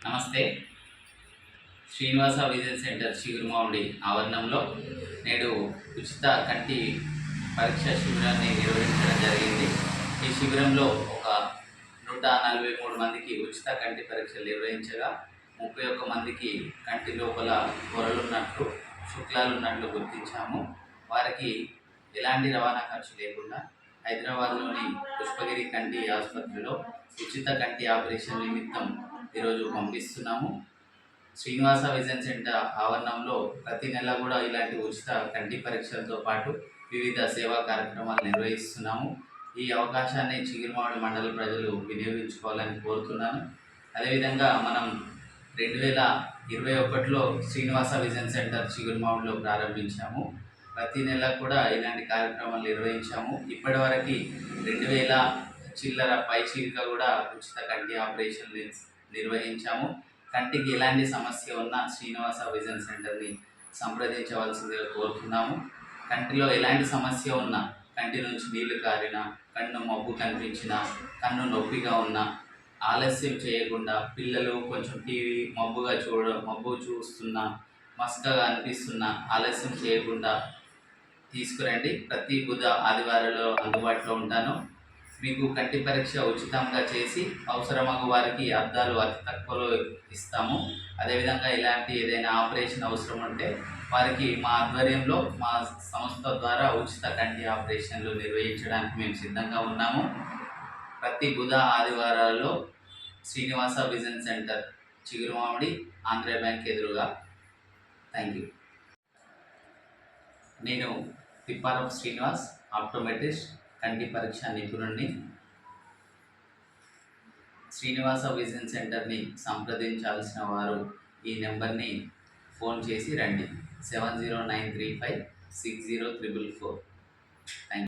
నమస్తే. Srinivasa vision centre Chigurumamidi ఆవరణంలో నేడు ఉచిత కంటి పరీక్ష శిబిరాన్ని నిర్వహించడం జరిగింది. ఈ శిబిరంలో ఒక 143 మందికి ఉచిత కంటి పరీక్షలు నిర్వహించగా 31 మందికి కంటి లోపల పొరలున్నట్లు శుక్లాలున్నట్లు గుర్తించాము. వారికి ఎలాంటి రవాణా ఖర్చు లేకుండా హైదరాబాద్లోని పుష్పగిరి కంటి ఆసుపత్రిలో ఉచిత కంటి ఆపరేషన్ నిమిత్తం ఈరోజు పంపిస్తున్నాము. శ్రీనివాస విజన్ సెంటర్ ఆవరణంలో ప్రతి నెల కూడా ఇలాంటి ఉచిత కంటి పరీక్షలతో పాటు వివిధ సేవా కార్యక్రమాలు నిర్వహిస్తున్నాము. ఈ అవకాశాన్ని చిగురుమామిడి మండల ప్రజలు వినియోగించుకోవాలని కోరుతున్నాను. అదేవిధంగా మనం 2021లో శ్రీనివాస విజన్ సెంటర్ చిగురుమామిడిలో ప్రారంభించాము. ప్రతి నెల కూడా ఇలాంటి కార్యక్రమాలు నిర్వహించాము. ఇప్పటి వరకు 2000 చిల్లర పైచీలిక కూడా ఉచిత కంటి ఆపరేషన్ నిర్వహించాము. కంటికి ఎలాంటి సమస్య ఉన్నా శ్రీనివాస విజన్ సెంటర్ని సంప్రదించవలసిందిగా కోరుతున్నాము. కంటిలో ఎలాంటి సమస్య ఉన్నా, కంటి నుంచి నీళ్లు కారినా, కన్ను మబ్బు కనిపించినా, కన్ను నొప్పిగా ఉన్నా ఆలస్యం చేయకుండా, పిల్లలు కొంచెం టీవీ మబ్బు చూస్తున్నా, మస్కగా అనిపిస్తున్నా ఆలస్యం చేయకుండా తీసుకురండి. ప్రతి బుధ ఆదివారాల్లో అందుబాటులో ఉంటాను. మీకు కంటి పరీక్ష ఉచితంగా చేసి అవసరమగు వారికి అద్దాలు అతి తక్కువలో ఇస్తాము. అదేవిధంగా ఇలాంటి ఏదైనా ఆపరేషన్ అవసరం ఉంటే వారికి మా ఆధ్వర్యంలో మా సంస్థ ద్వారా ఉచిత కంటి ఆపరేషన్లు నిర్వహించడానికి మేము సిద్ధంగా ఉన్నాము. ప్రతి బుధ ఆదివారాల్లో Srinivasa vision centre Chigurumamidi Andhra bank ఎదురుగా. Thank you. నేను తిప్పారం శ్రీనివాస్, ఆప్టోమెట్రిస్ట్, కంటి పరీక్ష నిపుణుడిని. శ్రీనివాస విజన్ సెంటర్ని సంప్రదించాల్సిన వారు ఈ నెంబర్ని ఫోన్ చేసి రండి. 70935 60 444. Thank you.